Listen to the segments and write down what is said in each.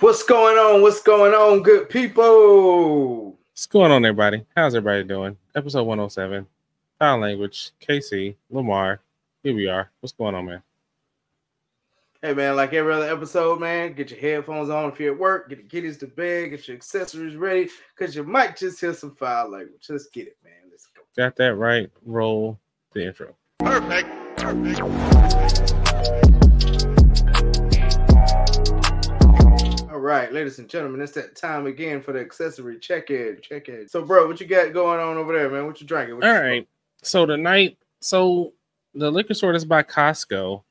What's going on? What's going on, good people? What's going on, everybody? How's everybody doing? Episode 107. Foul language. KC, Lamar. Here we are. What's going on, man? Hey, man, like every other episode, man, get your headphones on if you're at work, get the kiddies to bed, get your accessories ready, because you might just hear some foul language. Let's get it, man. Let's go. Got that right. Roll the intro. Perfect. All right, ladies and gentlemen, it's that time again for the accessory check-in. So, bro, what you got going on over there, man? What you drinking? All right. So tonight, the liquor store is by Costco.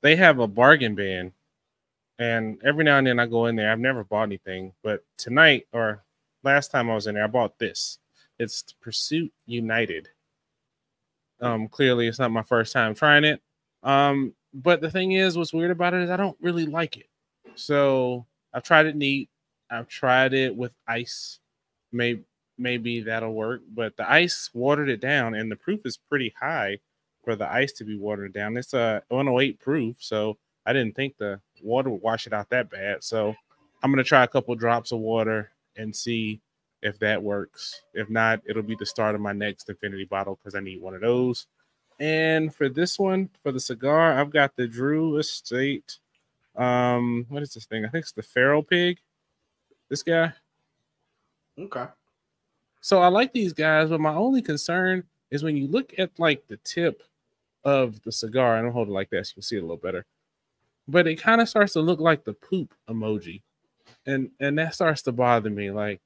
They have a bargain bin, and every now and then I go in there. I've never bought anything, but tonight or last time I was in there, I bought this. It's Pursuit United. Clearly it's not my first time trying it. But the thing is, what's weird about it is I don't really like it. So I've tried it neat. I've tried it with ice. Maybe that'll work, but the ice watered it down, and the proof is pretty high for the ice to be watered down. It's a 108 proof, so I didn't think the water would wash it out that bad. So I'm gonna try a couple drops of water and see if that works. If not, it'll be the start of my next infinity bottle because I need one of those. And for this one, for the cigar, I've got the Drew Estate. What is this thing? I think it's the Feral Pig. This guy. Okay. So I like these guys, but my only concern is when you look at like the tip of the cigar, and I'll hold it like that so you can see it a little better. But it kind of starts to look like the poop emoji. And that starts to bother me. Like,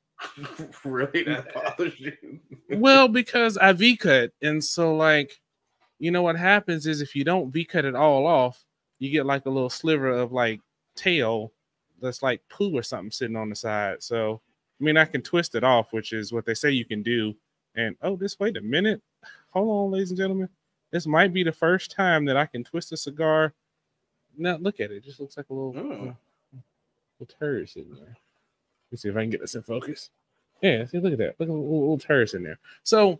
really? That bothers you? Well, because I V-cut, and so like, you know what happens is if you don't V-cut it all off, you get like a little sliver of like tail that's like poo or something sitting on the side. So I mean, I can twist it off, which is what they say you can do. And wait a minute. Hold on, ladies and gentlemen. This might be the first time that I can twist a cigar. Now look at it. It just looks like a little turd sitting there. Let's see if I can get this in focus. Yeah, see, look at that. Look at a little turd in there. So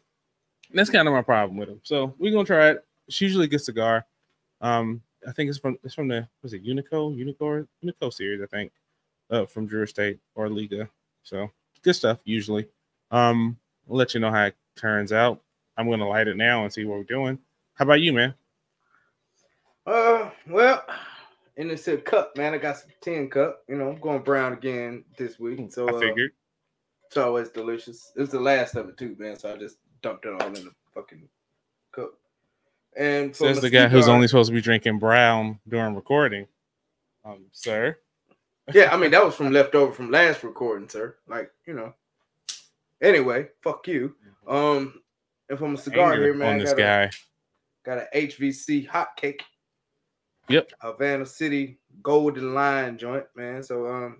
that's kind of my problem with them. So we're gonna try it. It's usually a good cigar. I think it's from the Unico series, I think. From Drew Estate or Liga. So good stuff usually. I'll let you know how it turns out. I'm gonna light it now and see what we're doing. How about you, man? Well, in this cup, man, I got some 10 cup. You know, I'm going brown again this week. So I figured. It's always delicious. It's the last of it too, man. So I just dumped it all in the fucking cup. And says the guy who's only supposed to be drinking brown during recording. Sir. Yeah, I mean that was from leftover from last recording, sir. Like, you know. Anyway, fuck you. And from a cigar here, man, got an HVC hot cake. Yep. Havana City Golden Line joint, man. So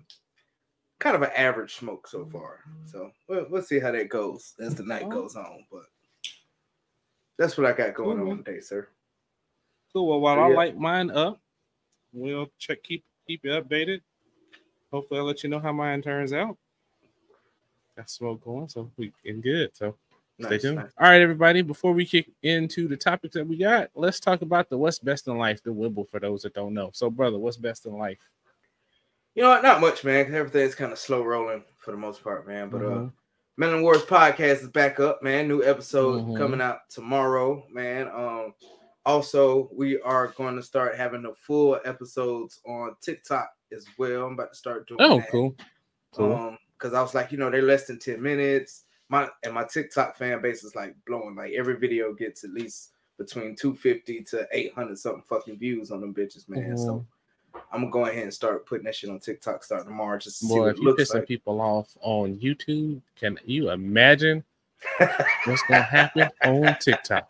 kind of an average smoke so far. So we'll see how that goes as the night goes on. But that's what I got going on today, sir. Cool. Well, while I light mine up, we'll keep you updated. Hopefully, I'll let you know how mine turns out. Got smoke going, so we getting good. So stay tuned. Nice. All right, everybody. Before we kick into the topics that we got, let's talk about the what's best in life, the Wibble, for those that don't know. So, brother, what's best in life? You know what? Not much, man. Because everything's kind of slow rolling for the most part, man. But Men and Wars podcast is back up, man. New episode coming out tomorrow, man. Also, we are going to start having the full episodes on TikTok as well. I'm about to start doing that. Cool. Because I was like, you know, they're less than 10 minutes. My TikTok fan base is like blowing. Like every video gets at least between 250 to 800 something fucking views on them bitches, man. So I'm gonna go ahead and start putting that shit on TikTok starting tomorrow just to see what it looks like. Pissing people off on YouTube, can you imagine what's gonna happen on TikTok?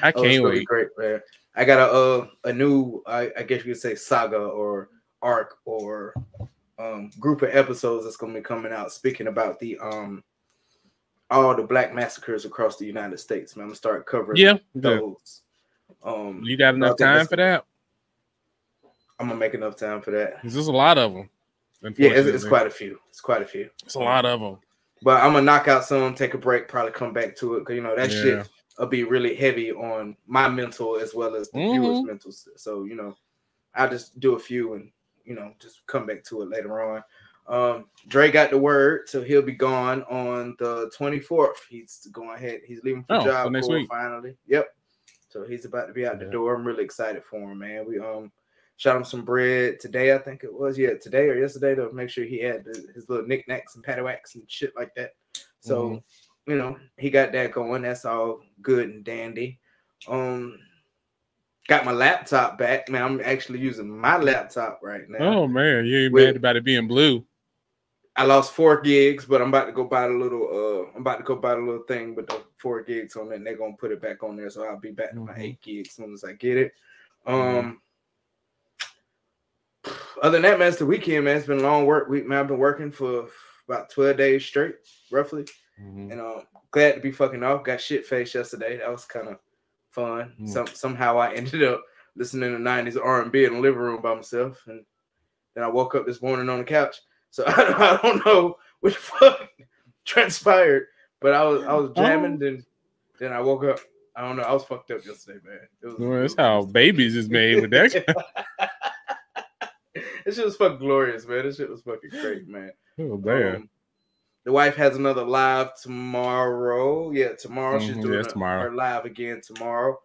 I can't wait. Great, man. I got a new, I guess you could say, saga or arc or group of episodes that's gonna be coming out speaking about the all the black massacres across the United States, man. I'm gonna start covering those. You got enough time for that? I'm gonna make enough time for that. There's a lot of them. Yeah, it's quite a few. It's a lot of them. But I'm gonna knock out some, take a break, probably come back to it because you know that shit will be really heavy on my mental as well as the viewers' mental. So you know, I'll just do a few and just come back to it later on. Dre got the word, so he'll be gone on the 24th. He's going ahead. He's leaving for Job next Corps week. finally. Yep. So he's about to be out the door. I'm really excited for him, man. We shot him some bread today, I think it was. Yeah, today or yesterday to make sure he had his little knickknacks and paddywhacks and shit like that. So, he got that going. That's all good and dandy. Got my laptop back, man. I'm actually using my laptop right now. Oh man, you ain't mad about it being blue. I lost 4 gigs, but I'm about to go buy the little thing with the 4 gigs on it, and they're gonna put it back on there, so I'll be back to my 8 gigs as soon as I get it. Other than that, man, it's the weekend, man. It's been a long work week, man. I've been working for about 12 days straight, roughly. And glad to be fucking off. Got shit faced yesterday. That was kind of fun. Somehow I ended up listening to 90s R&B in the living room by myself, and then I woke up this morning on the couch. So I don't know what the fuck transpired, but I was jamming, then I woke up. I don't know. I was fucked up yesterday, man. That's how babies is made with that. This shit was fucking glorious, man. This shit was fucking great, man. Oh, man. The wife has another live tomorrow. Yeah, tomorrow. She's doing her live again tomorrow.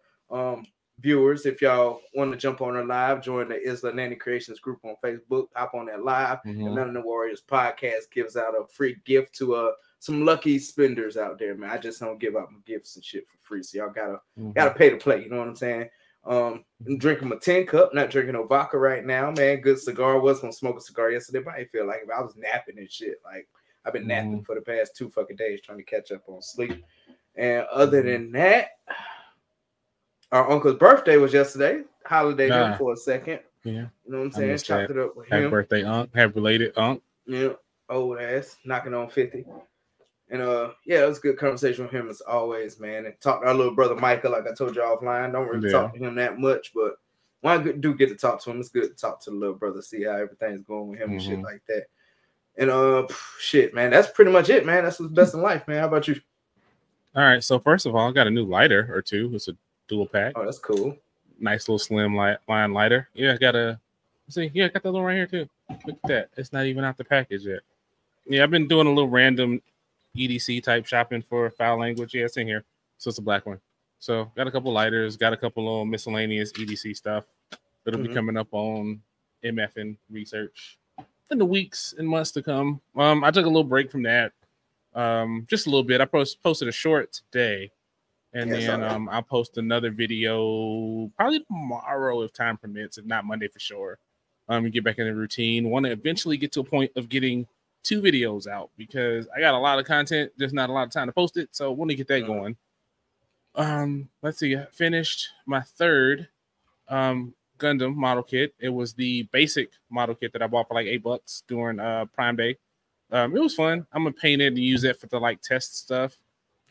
Viewers, if y'all want to jump on her live, join the Isla Nanny Creations group on Facebook. Hop on that live. And None of the Warriors podcast gives out a free gift to some lucky spenders out there, man. I just don't give out my gifts and shit for free. So y'all gotta pay to play. You know what I'm saying? I'm drinking my 10 cup, not drinking no vodka right now, man. Good cigar. Was gonna smoke a cigar yesterday, but I didn't feel like it. I was napping and shit. Like I've been napping for the past 2 fucking days trying to catch up on sleep. And other than that, our uncle's birthday was yesterday. Holiday him for a second. Yeah. You know what I'm saying? Chopped it up with him. Happy birthday, Unc. Happy related, Unc. Yeah. Old ass. Knocking on 50. And it was a good conversation with him as always, man. And talked to our little brother Michael, like I told you offline. Don't really talk to him that much, but when I do get to talk to him, it's good to talk to the little brother, see how everything's going with him and shit like that. And shit, man, that's pretty much it, man. That's what's best in life, man. How about you? All right. So first of all, I got a new lighter or two. It's a dual pack. Oh, that's cool. Nice little slim line lighter. Yeah, I got the other one right here too. Look at that. It's not even out the package yet. Yeah, I've been doing a little random EDC type shopping for foul language. Yeah, it's in here. So it's a black one. So got a couple lighters, got a couple little miscellaneous EDC stuff that'll be coming up on MF and research in the weeks and months to come. I took a little break from that. Just a little bit. I posted a short today, and then I'll post another video probably tomorrow if time permits, if not Monday for sure. Get back in the routine. Want to eventually get to a point of getting 2 videos out because I got a lot of content, just not a lot of time to post it. So I want to get that going. Let's see. I finished my 3rd Gundam model kit. It was the basic model kit that I bought for like $8 during Prime Day. It was fun. I'm gonna paint it and use it for the test stuff.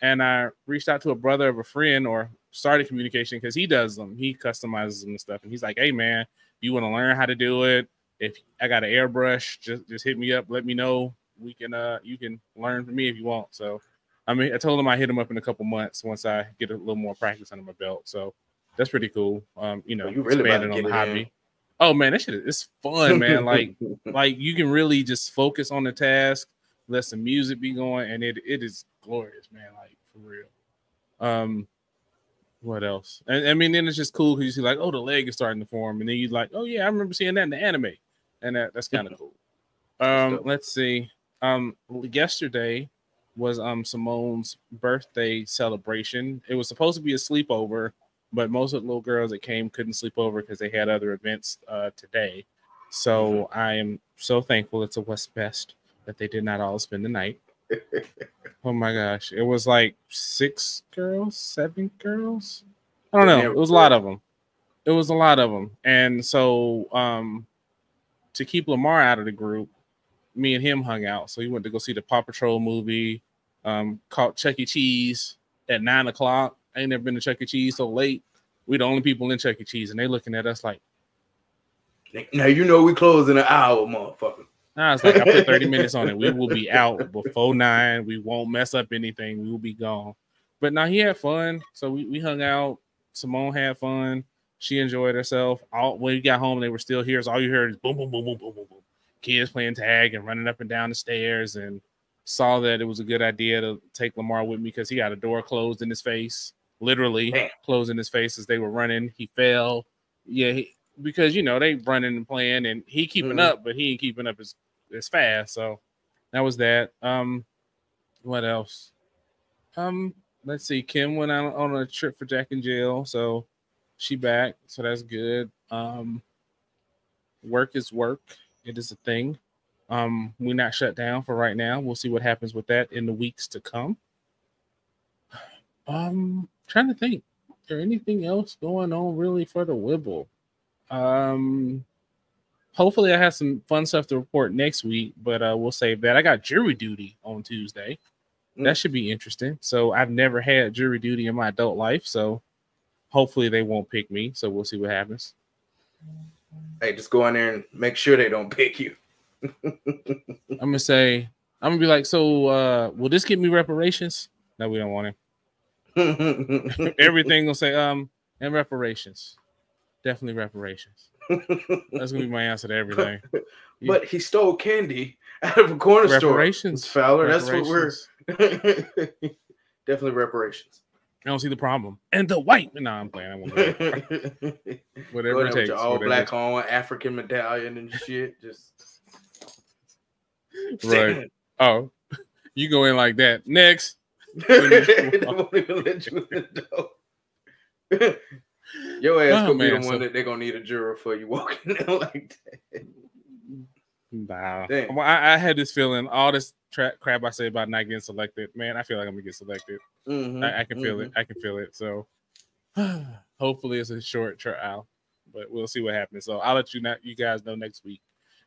And I reached out to a brother of a friend or started communication because he does them. He customizes them and stuff. And he's like, "Hey man, you want to learn how to do it? If I got an airbrush, just hit me up. Let me know. We can you can learn from me if you want." So I told him I hit him up in a couple months once I get a little more practice under my belt. So that's pretty cool. You really expanding on the hobby. Oh man, that shit is fun, man. like you can really just focus on the task, let some music be going, and it is glorious, man. Like for real. What else? And I mean, then it's just cool because you see the leg is starting to form, and then you're like, oh yeah, I remember seeing that in the anime, and that's kind of cool. Let's see. Yesterday was Simone's birthday celebration. It was supposed to be a sleepover, but most of the little girls that came couldn't sleep over because they had other events today. So I am so thankful it's a West Best that they did not all spend the night. Oh my gosh. It was like 6 girls, 7 girls. I don't know. It was a lot of them. And so to keep Lamar out of the group, me and him hung out. So he went to go see the Paw Patrol movie called Chuck E. Cheese at 9 o'clock. I ain't never been to Chuck E. Cheese so late. We the only people in Chuck E. Cheese, and they looking at us like, now we close in an hour, motherfucker. Nah, it's like I put 30 minutes on it. We will be out before 9. We won't mess up anything. We will be gone. But now he had fun. So we hung out. Simone had fun. She enjoyed herself. When we got home, they were still here. So all you heard is boom, boom, boom, boom, boom, boom, boom. Kids playing tag and running up and down the stairs, and saw that it was a good idea to take Lamar with me because he had a door closed in his face, literally closed in his face as they were running. He fell. Yeah, because, you know, they running and playing, and he keeping up, but he ain't keeping up as fast. So that was that. What else? Let's see. Kim went out on a trip for Jack and Jill, so she back, so that's good. Work is work. It is a thing. We're not shut down for right now. We'll see what happens with that in the weeks to come. Trying to think. Is there anything else going on really for the Wibble? Hopefully I have some fun stuff to report next week, but we'll save that. I got jury duty on Tuesday. That should be interesting. So I've never had jury duty in my adult life, so hopefully they won't pick me. So we'll see what happens. Hey, just go in there and make sure they don't pick you. I'm gonna be like, so will this give me reparations? No, we don't want him. Everything gonna say and reparations. Definitely reparations. That's gonna be my answer to everything. But he stole candy out of a corner reparations, store. Fowler. That's what we're definitely reparations. I don't see the problem. And the white. No, I'm playing. I won't whatever it takes. Your all black on African medallion and shit. Just right. Oh, you go in like that. Next. They won't even let you in the door. Your ass gonna be the one that they're gonna need a juror for you walking in like that. Nah. Well, I had this feeling, all this crap I say about not getting selected, man, I feel like I'm gonna get selected. I can feel it. I can feel it. So hopefully it's a short trial, but we'll see what happens. So I'll let you guys know next week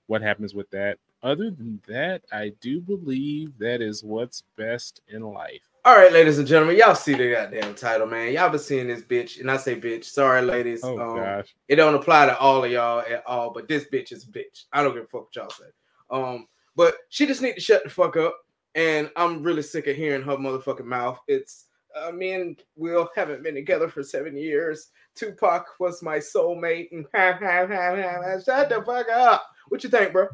what happens with that. Other than that, I do believe that is what's best in life. All right, ladies and gentlemen, y'all see the goddamn title, man. Y'all been seeing this bitch, and I say bitch. Sorry, ladies. Oh, gosh. It don't apply to all of y'all at all, but this bitch is a bitch. I don't give a fuck what y'all say. But she just need to shut the fuck up, and I'm really sick of hearing her motherfucking mouth. It's me and Will haven't been together for 7 years. Tupac was my soulmate, and shut the fuck up. What you think, bro?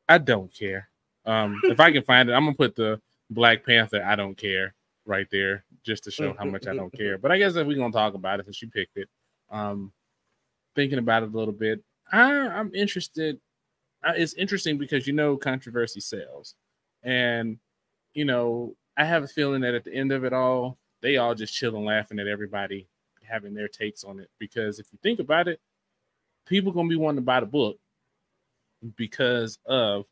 I don't care. If I can find it, I'm gonna put the Black Panther I don't care right there just to show how much I don't care. But I guess if we're gonna talk about it since you picked it, thinking about it a little bit, I'm interested. It's interesting because, you know, controversy sells, and, you know, I have a feeling that at the end of it all, they all just chill and laughing at everybody having their takes on it. Because if you think about it, people gonna be wanting to buy the book because of,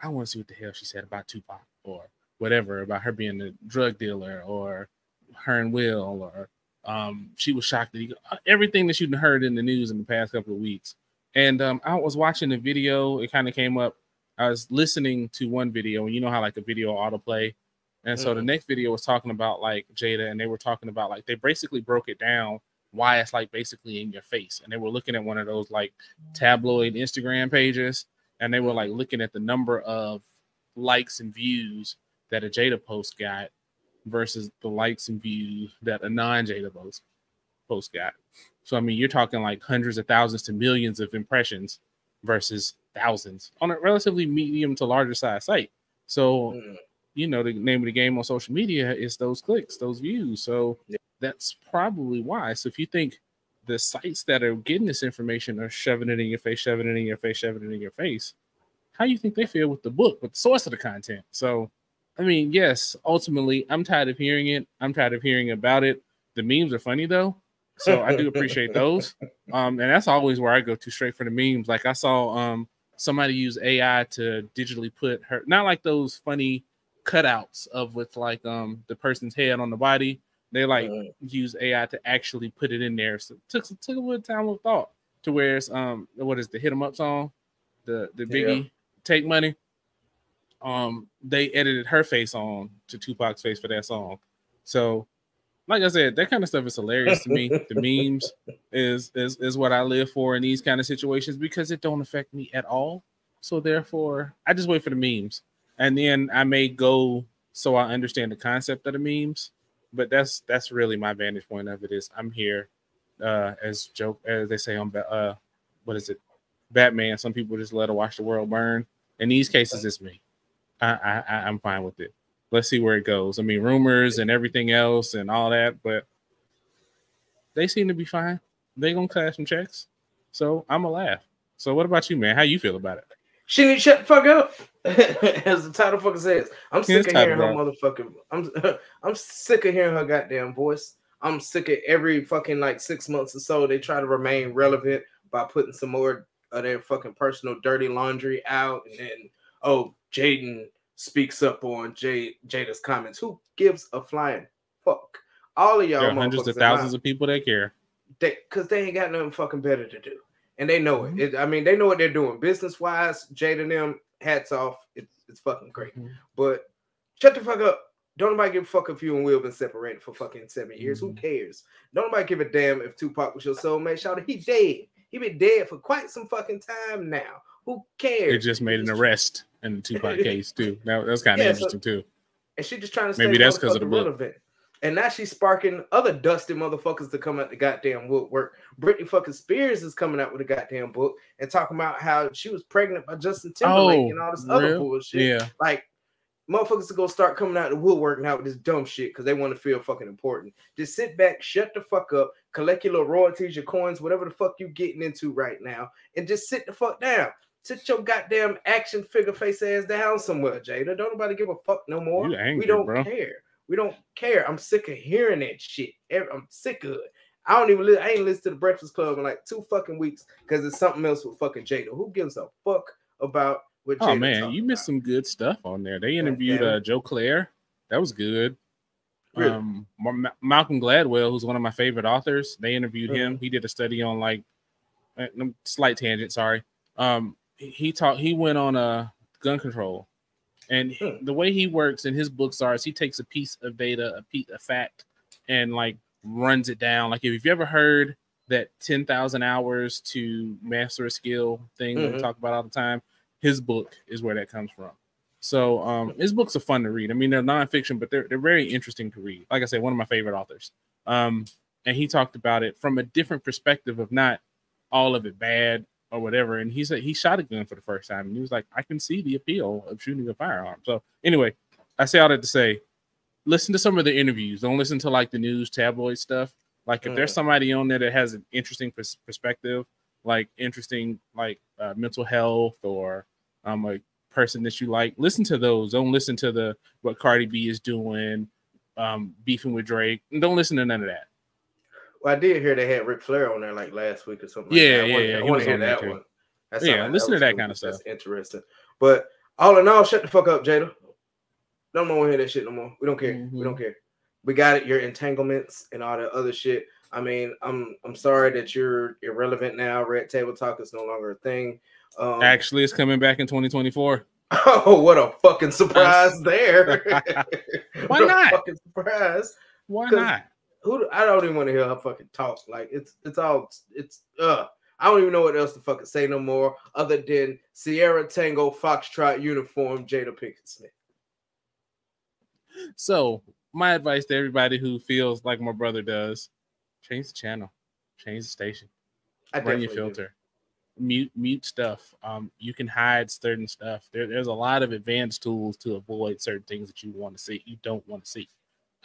I want to see what the hell she said about Tupac or whatever, about her being a drug dealer, or her and Will, or she was shocked that everything that you'd heard in the news in the past couple of weeks. And I was watching the video. It kind of came up. I was listening to one video, and you know how like a video autoplay. And so the next video was talking about like Jada, and they were talking about like, they basically broke it down why it's like basically in your face. And they were looking at one of those like tabloid Instagram pages, and they were like looking at the number of likes and views that a Jada post got versus the likes and views that a non-Jada post got. So, I mean, you're talking like hundreds of thousands to millions of impressions versus thousands on a relatively medium to larger size site. So, you know, the name of the game on social media is those clicks, those views. So that's probably why. So if you think the sites that are getting this information are shoving it in your face, shoving it in your face, shoving it in your face, how do you think they feel with the book, with the source of the content? So, I mean, yes, ultimately, I'm tired of hearing it. I'm tired of hearing about it. The memes are funny, though. So I do appreciate those. And that's always where I go to, straight for the memes. Like I saw somebody use AI to digitally put her, not like those funny cutouts of with like the person's head on the body. They like use AI to actually put it in there. So it took a little time of thought to where it's what is the Hit 'Em Up song? The Biggie Take Money. They edited her face on to Tupac's face for that song. So like I said, that kind of stuff is hilarious to me. The memes is what I live for in these kind of situations because it don't affect me at all. So therefore, I just wait for the memes. And then I may go so I understand the concept of the memes. But that's really my vantage point of it is I'm here as they say on what is it, Batman. Some people just let her watch the world burn. In these cases, it's me. I'm fine with it. Let's see where it goes. I mean, rumors and everything else and all that, but they seem to be fine. They gonna cash some checks, so I'm gonna laugh. So what about you, man? How you feel about it? She need to shut the fuck up. As the title fucking says. I'm sick of hearing her motherfucking. I'm sick of hearing her goddamn voice. I'm sick of every fucking like 6 months or so they try to remain relevant by putting some more of their fucking personal dirty laundry out, and then Jaden speaks up on Jada's comments. Who gives a flying fuck? All of y'all, there are hundreds of thousands of people that care. Because they ain't got nothing fucking better to do. And they know it. I mean, they know what they're doing. Business-wise, Jada and them, hats off. It's fucking great. But shut the fuck up. Don't nobody give a fuck if you and Will been separated for fucking 7 years. Who cares? Don't nobody give a damn if Tupac was your soulmate. Shout out, he dead. He been dead for quite some fucking time now. Who cares? They just made an arrest in the Tupac case, too. That's kind of interesting, too. And she just trying to stay maybe that's because of the book. Relevant. And now she's sparking other dusty motherfuckers to come out the goddamn woodwork. Britney fucking Spears is coming out with a goddamn book and talking about how she was pregnant by Justin Timberlake and all this other bullshit. Yeah. Like, motherfuckers are going to start coming out the woodwork now with this dumb shit because they want to feel fucking important. Just sit back, shut the fuck up, collect your little royalties, your coins, whatever the fuck you getting into right now, and just sit the fuck down. Sit your goddamn action figure face ass down somewhere, Jada. Don't nobody give a fuck no more. We don't care. We don't care. I'm sick of hearing that shit. I'm sick of it. I ain't listened to the Breakfast Club in like 2 fucking weeks because it's something else with fucking Jada. Who gives a fuck about what Jada? Oh man, you missed some good stuff on there. They interviewed Joe Claire. That was good. Really? Malcolm Gladwell, who's one of my favorite authors, they interviewed him. He did a study on like slight tangent, sorry. He went on gun control. And the way he works in his books is he takes a piece of data, a fact, and like runs it down. Like if you've ever heard that 10,000 hours to master a skill thing that we talk about all the time, his book is where that comes from. So his books are fun to read. I mean, they're nonfiction, but they're very interesting to read. Like I said, one of my favorite authors. And he talked about it from a different perspective of not all of it bad or whatever. And he said he shot a gun for the first time. And he was like, I can see the appeal of shooting a firearm. So anyway, I say all that to say, listen to some of the interviews. Don't listen to like the news tabloid stuff. Like if there's somebody on there that has an interesting perspective, like interesting, like mental health or a person that you like, listen to those. Don't listen to what Cardi B is doing, beefing with Drake. And don't listen to none of that. Well, I did hear they had Ric Flair on there like last week or something. Yeah, like that. I want to hear that one. Listen to that kind of stuff. That's interesting. But all in all, shut the fuck up, Jada. No more want to hear that shit no more. We don't care. We don't care. We got it. Your entanglements and all that other shit. I mean, I'm sorry that you're irrelevant now. Red Table Talk is no longer a thing. Actually, it's coming back in 2024. Oh, what a fucking surprise there! Why not? Fucking surprise. Why not? I don't even want to hear her fucking talk. Like it's I don't even know what else to fucking say no more other than Sierra Tango Foxtrot uniform Jada Pinkett Smith. So my advice to everybody who feels like my brother does: change the channel, change the station, run your filter, mute stuff. You can hide certain stuff. There's a lot of advanced tools to avoid certain things that you want to see, you don't want to see.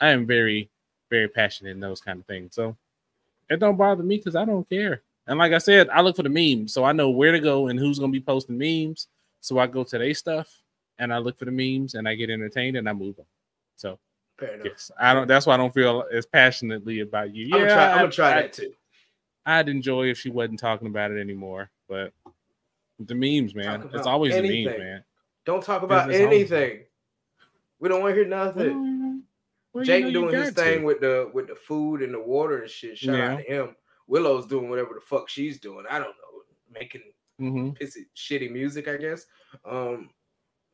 I am very, very passionate in those kind of things. So it don't bother me because I don't care. And like I said, I look for the memes. So I know where to go and who's going to be posting memes. So I go to their stuff and I look for the memes and I get entertained and I move on. So yes, that's why I don't feel as passionately about you. I'm gonna try that too. I'd enjoy if she wasn't talking about it anymore. But the memes, man. It's always the memes, man. Don't talk about anything. We don't want to hear nothing. Jake doing his thing with the food and the water and shit. Shout out to him. Willow's doing whatever the fuck she's doing. I don't know, making pissy shitty music, I guess.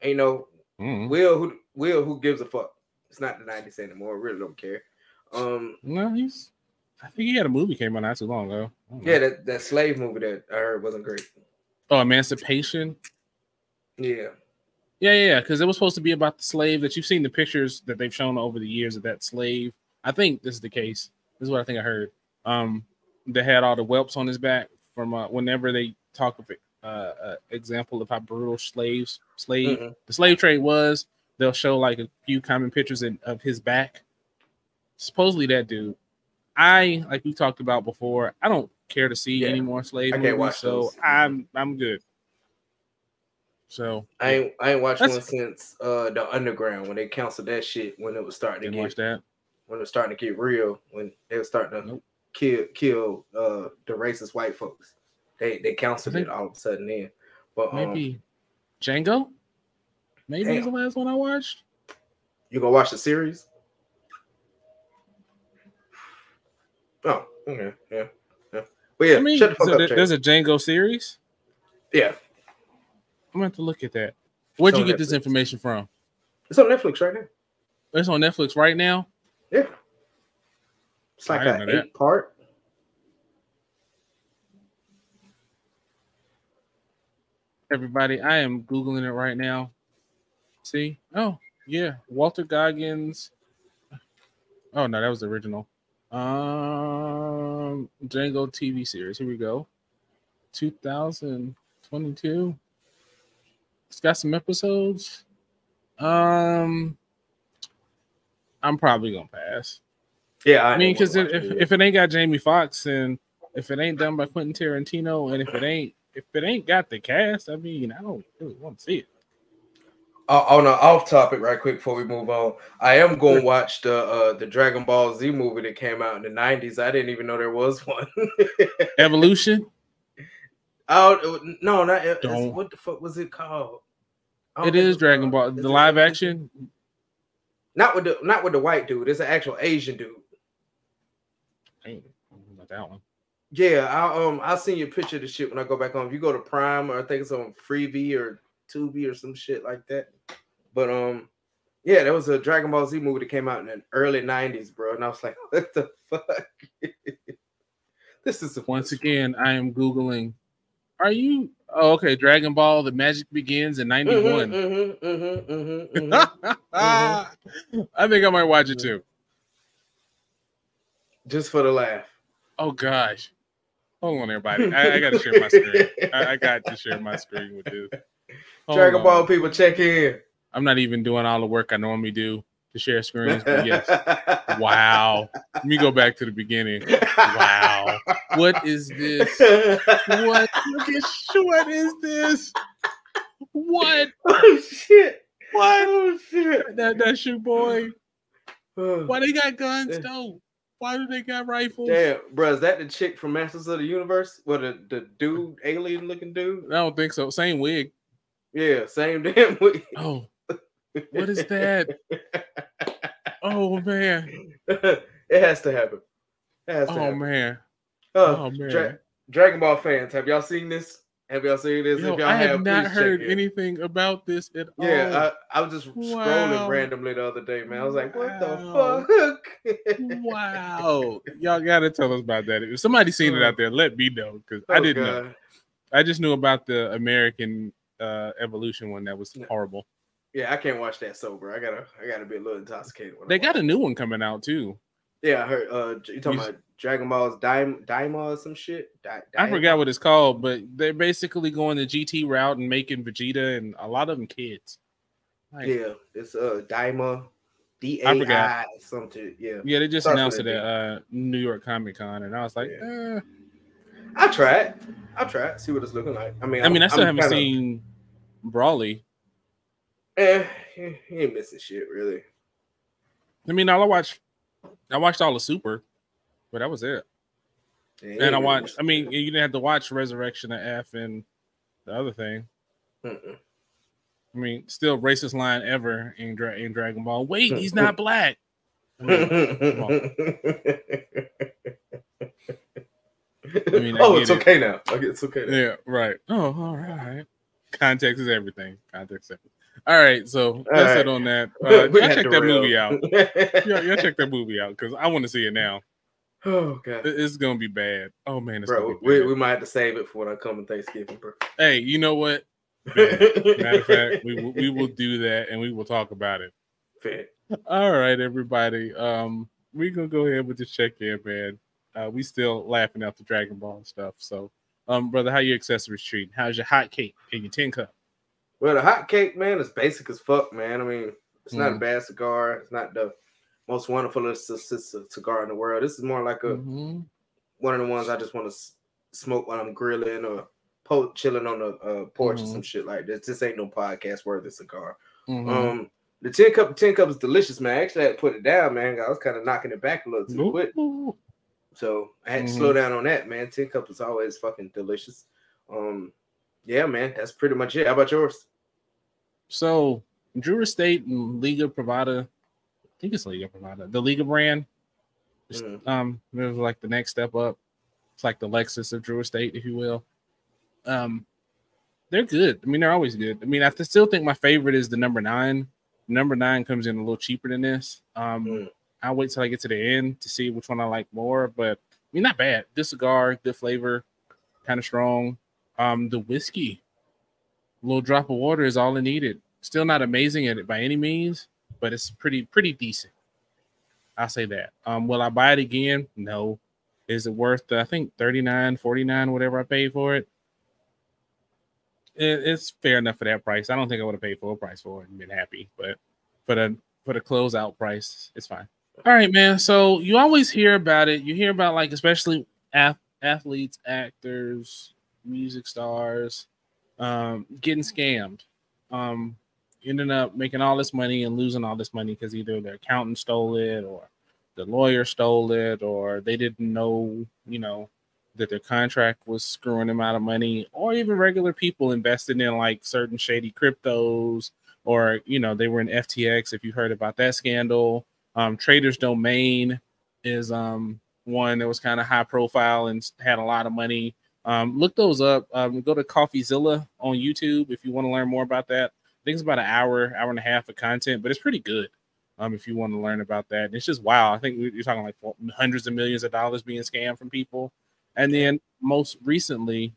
Ain't no Will who gives a fuck. It's not the 90s anymore. I really don't care. No, I think he had a movie came out not too long ago. Yeah, that slave movie that I heard wasn't great. Oh, Emancipation. Yeah. Yeah, because it was supposed to be about the slave that you've seen the pictures that they've shown over the years of that slave. I think this is the case. This is what I think I heard. that had all the whelps on his back from whenever they talk of example of how brutal the slave trade was. They'll show like a few common pictures of his back. Supposedly that dude. Like we talked about before, I don't care to see any more slave movies, so I'm good. So I ain't watched one since the Underground when they canceled that shit when it was starting to get when it was starting to get real, when they were starting to kill the racist white folks. They canceled it all of a sudden then. But maybe Django? Maybe is the last one I watched. You gonna watch the series? Oh, okay, yeah. But yeah, I mean, shut the fuck up, there's a Django series. Yeah, I'm gonna have to look at that. Where'd you get this information from? It's on Netflix right now. It's on Netflix right now. Yeah, it's like an 8-part. Everybody, I am Googling it right now. See? Oh, yeah. Walter Goggins. Oh, no, that was the original. Django TV series. Here we go. 2022. It's got some episodes. I'm probably going to pass. Yeah, I mean, because if it ain't got Jamie Foxx and if it ain't done by Quentin Tarantino and if it ain't got the cast, I mean, I don't really want to see it. On an off topic, right quick before we move on, I am going to watch the Dragon Ball Z movie that came out in the 90s. I didn't even know there was one. Evolution? Oh no, not what the fuck was it called? It is Dragon Ball, the live action. Not with the white dude. It's an actual Asian dude. Ain't about that one. Yeah, I'll send you a picture of the shit when I go back home. If you go to Prime, or I think it's on Freevee or Tubi or some shit like that. But yeah, there was a Dragon Ball Z movie that came out in the early 90s, bro. And I was like, what the fuck? This is once again, I am Googling. Are you okay? Dragon Ball: The Magic Begins in 91. I think I might watch it too. Just for the laugh. Oh gosh. Hold on, everybody. I got to share my screen. I got to share my screen with this. Dragon Ball people, check in. I'm not even doing all the work I normally do to share screens, but yes. Wow. Let me go back to the beginning. Wow. What is this? What? What is this? What? Oh shit. What? Oh shit. That shoe boy. Why they got guns though? Why do they got rifles? Damn, bro, is that the chick from Masters of the Universe? What the dude, alien looking dude? I don't think so. Same wig. Yeah, same damn wig. Oh, what is that? Oh man, it has to happen. Man. Oh man. Dragon Ball fans, have y'all seen this? Have y'all seen this? Yo, I have not heard anything about this at all. Yeah, I was just scrolling randomly the other day, man. I was like, what the fuck? Wow. Y'all got to tell us about that. If somebody's seen it out there, let me know, because I didn't know. I just knew about the American Evolution one that was horrible. Yeah, I can't watch that sober. I gotta be a little intoxicated. They got a new one coming out, too. Yeah, I heard. You talking about Dragon Ball's Daima or some shit? I forgot what it's called, but they're basically going the GT route and making Vegeta and a lot of them kids. Like, yeah, it's Daima, DAI something. Yeah, they just announced it at New York Comic Con, and I was like, I'll try it. See what it's looking like. I mean, I still haven't seen Brawly. He ain't missing shit, really. I mean, I watched all the Super, but that was it. Yeah, and I watched. I mean, you didn't have to watch Resurrection of F and the other thing. Mm-mm. I mean, still racist line ever in Dragon Ball. Wait, he's not black. I mean, it's okay now. It's okay now. Yeah, right. Oh, all right. Context is everything. All right, so that's it on that. Y'all check that movie out. Y'all check that movie out because I want to see it now. Oh god, it's gonna be bad. Oh man, bro, we might have to save it for when I come on Thanksgiving, bro. Hey, you know what? Matter of fact, we will do that and we will talk about it. Fair. All right, everybody. We're gonna go ahead with the check-in, man. we still laughing at the Dragon Ball and stuff. So, brother, how your accessories treating? How's your hot cake and your tin cup? Well, the hot cake, man, is basic as fuck, man. I mean, it's not a bad cigar. It's not the most wonderful cigar in the world. This is more like a one of the ones I just want to smoke when I'm grilling or chilling on the porch or some shit like this. This ain't no podcast worthy cigar. The tin cup is delicious, man. I actually had to put it down, man. I was kind of knocking it back a little too quick. So I had to slow down on that, man. Tin cup is always fucking delicious. Yeah, man, that's pretty much it. How about yours? So Drew Estate and Liga Privada, I think it's Liga Privada, the Liga brand. It was like the next step up. It's like the Lexus of Drew Estate, if you will. They're good. I mean, they're always good. I mean, I still think my favorite is the number 9. Number 9 comes in a little cheaper than this. I'll wait till I get to the end to see which one I like more. But I mean, not bad. Good cigar, good flavor, kind of strong. The whiskey, a little drop of water is all it needed. Still not amazing at it by any means, but it's pretty decent. I'll say that. Will I buy it again? No. Is it worth I think $39, $49, whatever I paid for it? It's fair enough for that price. I don't think I would have paid full price for it and been happy, but for the closeout price, it's fine. All right, man. So you always hear about it. You hear about like especially athletes, actors, music stars, getting scammed, ending up making all this money and losing all this money because either their accountant stole it or the lawyer stole it or they didn't know, that their contract was screwing them out of money, or even regular people invested in like certain shady cryptos, or they were in FTX. If you heard about that scandal, Traders Domain is one that was kind of high profile and had a lot of money. Look those up. Go to CoffeeZilla on YouTube if you want to learn more about that. I think it's about an hour and a half of content, but it's pretty good. If you want to learn about that, it's just wow. I think you're talking like hundreds of millions of dollars being scammed from people. And then most recently,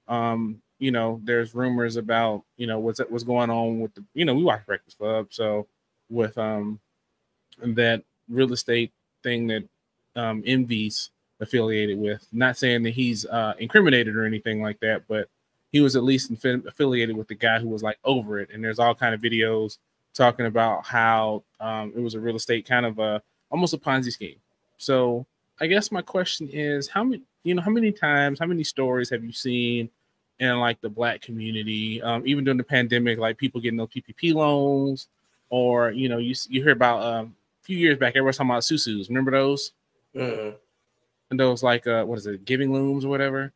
there's rumors about, what's going on with we watch Breakfast Club. So with that real estate thing that Envy's affiliated with, not saying that he's incriminated or anything like that, but he was at least affiliated with the guy who was like over it. And there's all kind of videos talking about how it was a real estate kind of almost a Ponzi scheme. So I guess my question is how many stories have you seen in like the Black community, even during the pandemic, like people getting those PPP loans, or you hear about a few years back, everyone's talking about Susus. Remember those? And those like what is it, giving looms or whatever,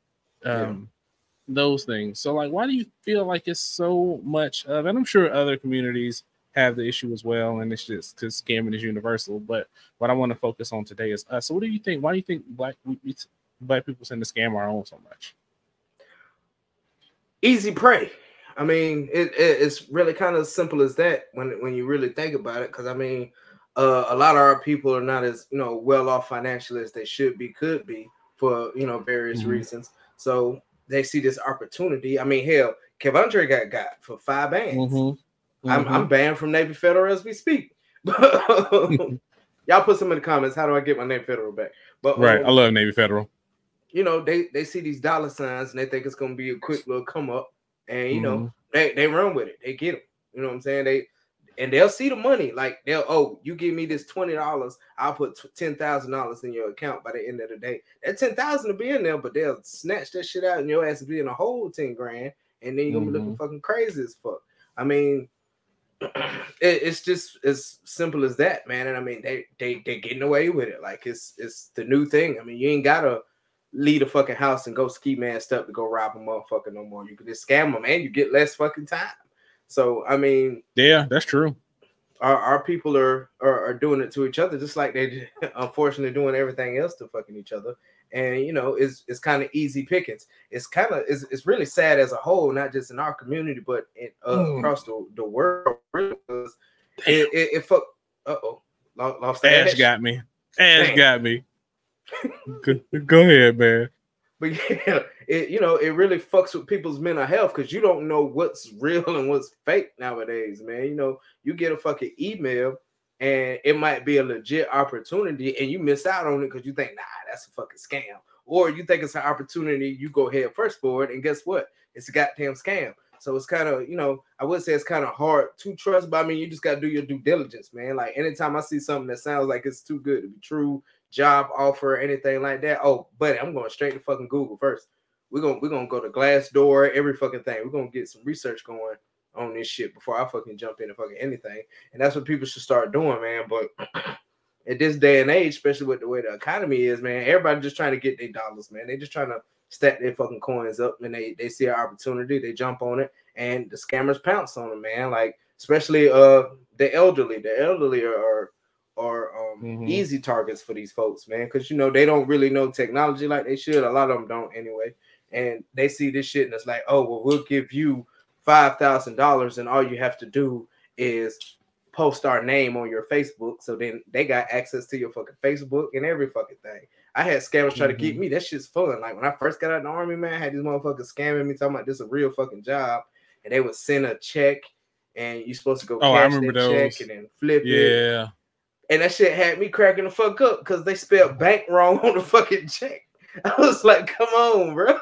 those things. So like, why do you feel like it's so much of? And I'm sure other communities have the issue as well, and it's just because scamming is universal. But what I want to focus on today is so what do you think? Why do you think Black people tend to scam our own so much? Easy prey. I mean, it's really kind of simple as that when you really think about it. Because I mean, a lot of our people are not as well off financially as they could be for various reasons. So they see this opportunity. I mean, hell, Kevandre got for 5 bands. I'm banned from Navy Federal as we speak. Y'all put some in the comments. How do I get my Navy Federal back? But right, I love Navy Federal. They see these dollar signs and they think it's gonna be a quick little come up, and they run with it. They get them. You know what I'm saying? They'll see the money. Like you give me this $20, I'll put $10,000 in your account by the end of the day. That $10,000 will be in there, but they'll snatch that shit out and your ass will be in a whole 10 grand, and then you're gonna be looking fucking crazy as fuck. I mean, it's just as simple as that, man. And I mean, they getting away with it. Like it's the new thing. I mean, you ain't gotta leave a fucking house and go ski masked up to go rob a motherfucker no more. You can just scam them and you get less fucking time. So I mean, yeah, that's true. Our people are doing it to each other, just like they unfortunately doing everything else to fucking each other. And it's kind of easy pickings. It's really sad as a whole, not just in our community, but across the world. It fuck. Lost Ash got me. Ash got me. Go ahead, man. But yeah, it really fucks with people's mental health because you don't know what's real and what's fake nowadays, man. You get a fucking email and it might be a legit opportunity, and you miss out on it because you think, nah, that's a fucking scam. Or you think it's an opportunity, you go head first for it, and guess what? It's a goddamn scam. So it's kind of, I would say it's kind of hard to trust, but I mean, you just got to do your due diligence, man. Like anytime I see something that sounds like it's too good to be true, job offer, anything like that, oh, buddy, I'm going straight to fucking Google first. We're gonna go to Glassdoor, every fucking thing. We're gonna get some research going on this shit before I fucking jump into fucking anything. And that's what people should start doing, man. But at this day and age, especially with the way the economy is, man, everybody just trying to get their dollars, man. They just trying to stack their fucking coins up, and they see an opportunity, they jump on it, and the scammers pounce on them, man. Like especially the elderly are easy targets for these folks, man, because they don't really know technology like they should. A lot of them don't anyway, and they see this shit and it's like, oh well, we'll give you $5,000, and all you have to do is post our name on your Facebook. So then they got access to your fucking Facebook and every fucking thing. I had scammers try to get me. That shit's fun. Like when I first got out of the army, man, I had these motherfuckers scamming me, talking about this is a real fucking job, and they would send a check, and you're supposed to go cash that check and then flip it. And that shit had me cracking the fuck up because they spelled bank wrong on the fucking check. I was like, come on, bro.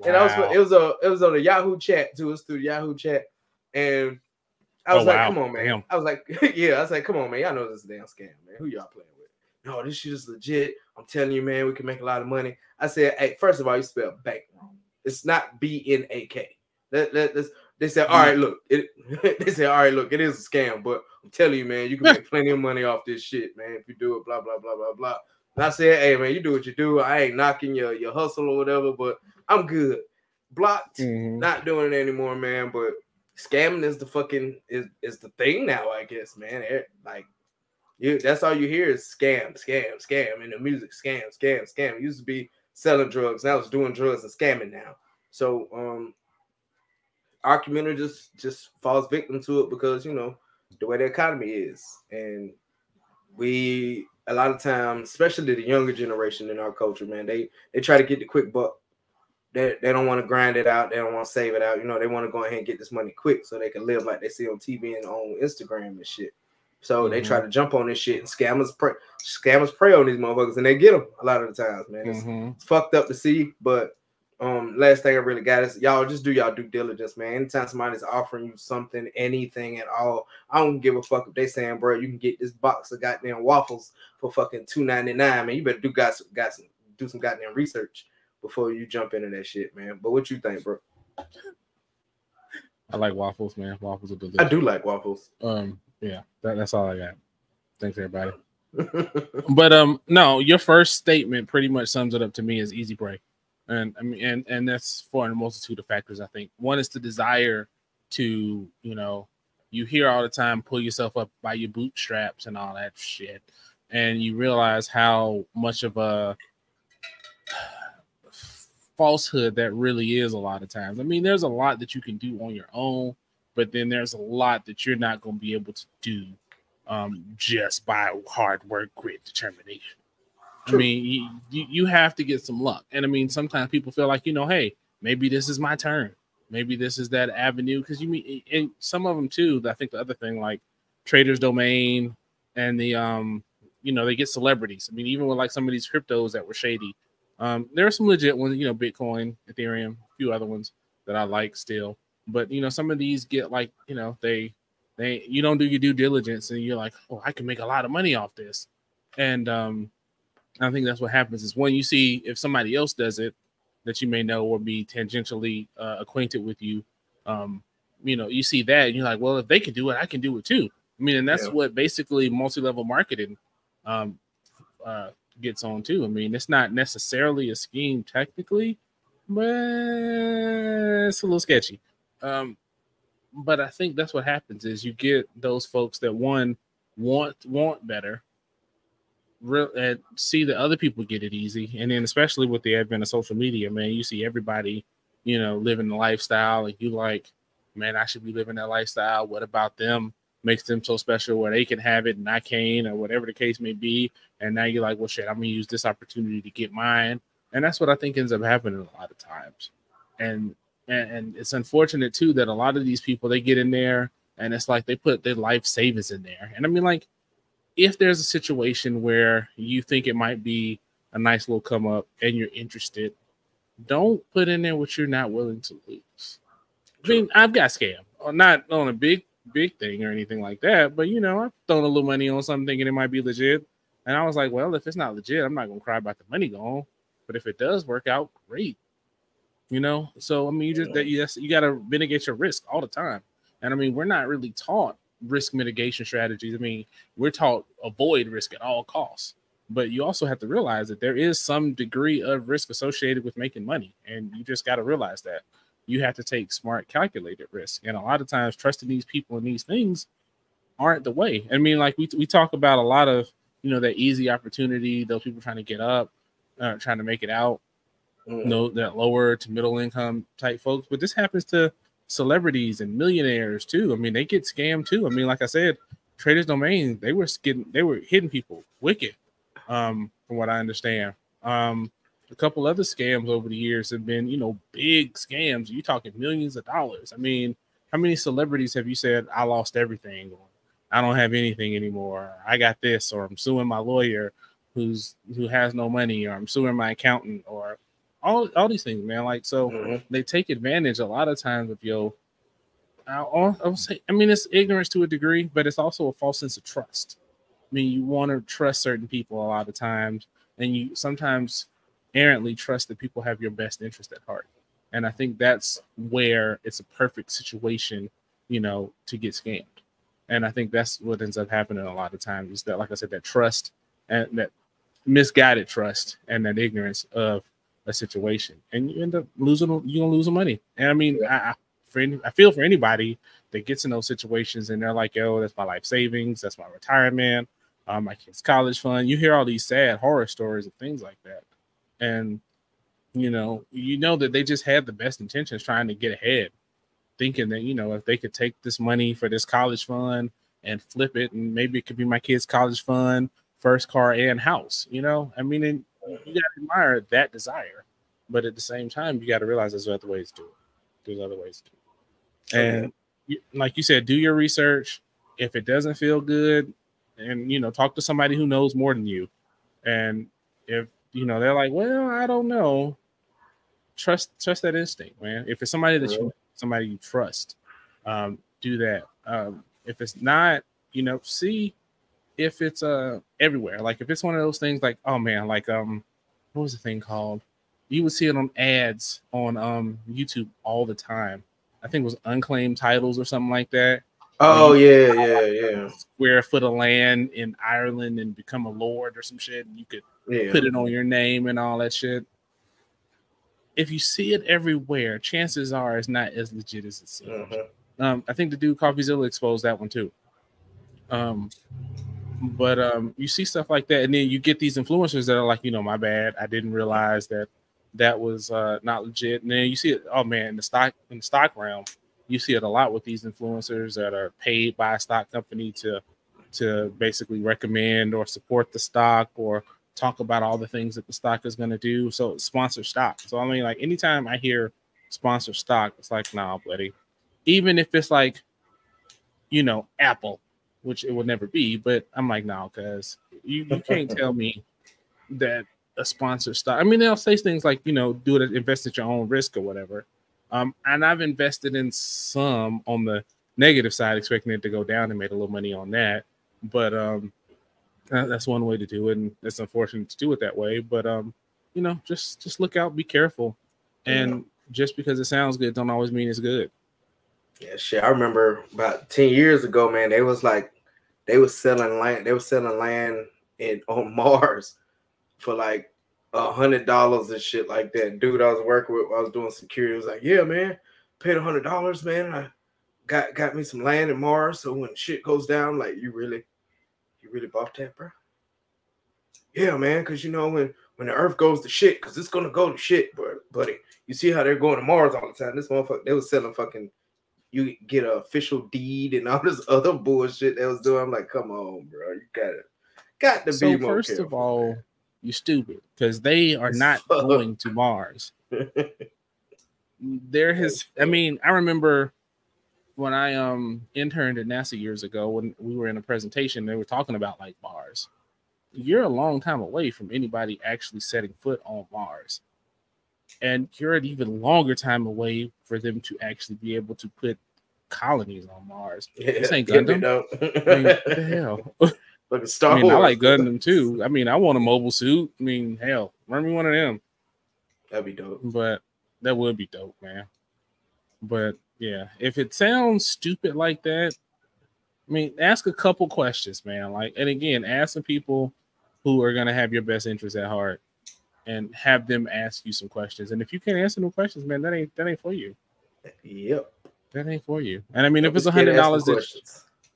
And it was on a Yahoo chat too. It was through Yahoo chat, and I was like, come on, man. Damn. I was like, come on, man. Y'all know this is a damn scam, man. Who y'all playing with? No, this shit is legit. I'm telling you, man, we can make a lot of money. I said, hey, first of all, you spell bank wrong. It's not B-N-A-K. They said, all right, look. They said, all right, look, it is a scam, but I'm telling you, man, you can make plenty of money off this shit, man, if you do it, blah, blah, blah, blah, blah. And I said, hey, man, you do what you do. I ain't knocking your hustle or whatever, but I'm good. Blocked, not doing it anymore, man, but scamming is the fucking is the thing now, I guess, man. That's all you hear is scam, and the music scam. It used to be selling drugs, now it's doing drugs and scamming now. So our community just falls victim to it because the way the economy is, and we a lot of times, especially the younger generation in our culture, man, they try to get the quick buck. They don't want to grind it out. They don't want to save it out. They want to go ahead and get this money quick so they can live like they see on TV and on Instagram and shit. So they try to jump on this shit, and scammers prey on these motherfuckers, and they get them a lot of the times, man. It's fucked up to see, but last thing I really got is y'all just do y'all due diligence, man. Anytime somebody's offering you something, anything at all, I don't give a fuck if they saying, bro, you can get this box of goddamn waffles for fucking $2.99, man. You better do some goddamn research before you jump into that shit, man. But what you think, bro? I like waffles, man. Waffles are delicious. I do like waffles. Yeah, that's all I got. Thanks, everybody. But no, your first statement pretty much sums it up to me as easy prey. And I mean, and that's for a multitude of factors, I think. One is the desire to, you hear all the time, pull yourself up by your bootstraps and all that shit. And you realize how much of a falsehood that really is a lot of times. I mean, there's a lot that you can do on your own, but then there's a lot that you're not going to be able to do just by hard work, grit, determination. True. I mean, you have to get some luck. And I mean, sometimes people feel like, hey, maybe this is my turn. Maybe this is that avenue. Because and some of them too, I think the other thing, like Trader's Domain and the, they get celebrities. I mean, even with like some of these cryptos that were shady, there are some legit ones, Bitcoin, Ethereum, a few other ones that I like still. But, some of these get like, they you don't do your due diligence and you're like, oh, I can make a lot of money off this. And I think that's what happens is when you see if somebody else does it that you may know or be tangentially acquainted with you, you see that and you're like, well, if they can do it, I can do it too. I mean, and that's what basically multi-level marketing gets on too. I mean, it's not necessarily a scheme technically, but it's a little sketchy. But I think that's what happens is you get those folks that want better, and see that other people get it easy. And then especially with the advent of social media, man, you see everybody, living the lifestyle, and you like, man, I should be living that lifestyle. What about them makes them so special where they can have it and I can't, or whatever the case may be. And now you're like, well, shit, I'm going to use this opportunity to get mine. And that's what I think ends up happening a lot of times. And it's unfortunate too that a lot of these people, they get in there and it's like they put their life savings in there. And I mean, like, if there's a situation where you think it might be a nice little come up and you're interested, don't put in there what you're not willing to lose. True. I mean, I've got scammed, not on a big thing or anything like that, but I've thrown a little money on something thinking it might be legit. And I was like, well, if it's not legit, I'm not going to cry about the money gone. But if it does work out, great. So I mean, you got to mitigate your risk all the time. And I mean, we're not really taught risk mitigation strategies. I mean, we're taught avoid risk at all costs. But you also have to realize that there is some degree of risk associated with making money. And you just got to realize that you have to take smart, calculated risk. And a lot of times trusting these people and these things aren't the way. I mean, like we talk about a lot of, that easy opportunity, those people trying to get up, trying to make it out, that lower to middle income type folks. But this happens to celebrities and millionaires too. I mean, they get scammed too. I mean, like I said, Traders Domain, they were hitting people wicked, from what I understand. A couple other scams over the years have been, big scams. You're talking millions of dollars. I mean, how many celebrities have you said, I lost everything, or I don't have anything anymore, I got this, or I'm suing my lawyer who has no money, or I'm suing my accountant, or all these things, man. Like, so they take advantage a lot of times of I'll say, I mean, it's ignorance to a degree, but it's also a false sense of trust. I mean, you want to trust certain people a lot of times, and you sometimes errantly trust that people have your best interest at heart. And I think that's where it's a perfect situation, to get scammed. And I think that's what ends up happening a lot of times is that, like I said, that trust and that misguided trust and that ignorance of a situation, and you end up losing money. And I mean, I feel for anybody that gets in those situations and they're like, yo, that's my life savings, that's my retirement, my kid's college fund. You hear all these sad horror stories and things like that. And, that they just had the best intentions trying to get ahead, thinking that, if they could take this money for this college fund and flip it, and maybe it could be my kid's college fund, first car and house, I mean, and you got to admire that desire. But at the same time, you got to realize there's other ways to do it. There's other ways to do it. And like you said, do your research. If it doesn't feel good, and, talk to somebody who knows more than you. And if, they're like, well, I don't know, trust that instinct, man. If it's somebody that somebody you trust, do that. If it's not, see if it's everywhere. Like if it's one of those things like, oh man, like what was the thing called? You would see it on ads on YouTube all the time. I think it was unclaimed titles or something like that. Oh yeah. Square foot of land in Ireland and become a lord or some shit, and you could put it on your name and all that shit. If you see it everywhere, chances are it's not as legit as it seems. I think the dude CoffeeZilla exposed that one too. But you see stuff like that, and then you get these influencers that are like, my bad, I didn't realize that was not legit. And then you see it, oh man, in the stock realm, you see it a lot with these influencers that are paid by a stock company to basically recommend or support the stock or talk about all the things that the stock is going to do. So sponsor stock. So I mean, like anytime I hear sponsor stock, it's like, nah, buddy. Even if it's like, Apple, which it will never be, but I'm like, no, because you can't tell me that a sponsor stock. I mean, they'll say things like, do it, invest at your own risk or whatever. And I've invested in some on the negative side, expecting it to go down and made a little money on that. But that's one way to do it, and it's unfortunate to do it that way. But just look out, be careful, and just because it sounds good, don't always mean it's good. Yeah, shit. I remember about 10 years ago, man. They was selling land. They were selling land on Mars for like $100 and shit like that. Dude I was working with, I was doing security, was like, yeah, man, paid $100, man. I got me some land in Mars, so when shit goes down, like, you really bought that, bro? Yeah, man, because when the Earth goes to shit, because it's gonna go to shit, buddy. You see how they're going to Mars all the time. This motherfucker, they was selling fucking, you get an official deed and all this other bullshit they was doing. I'm like, come on, bro, you got to be more first careful, of all, man. You stupid, because they are not going to Mars. I remember when I interned at NASA years ago, when we were in a presentation, they were talking about like Mars. You're a long time away from anybody actually setting foot on Mars. And you're an even longer time away for them to actually be able to put colonies on Mars. Yeah, this ain't Gundam. I mean, what the hell? Like a Star Wars. I like Gundam too. I mean, I want a mobile suit. I mean, hell, run me one of them. That'd be dope. But that would be dope, man. But yeah, if it sounds stupid like that, I mean, ask a couple questions, man. Like, and again, ask some people who are gonna have your best interest at heart, and have them ask you some questions. And if you can't answer no questions, man, that ain't for you. Yep, that ain't for you. And I mean, if it's $100 that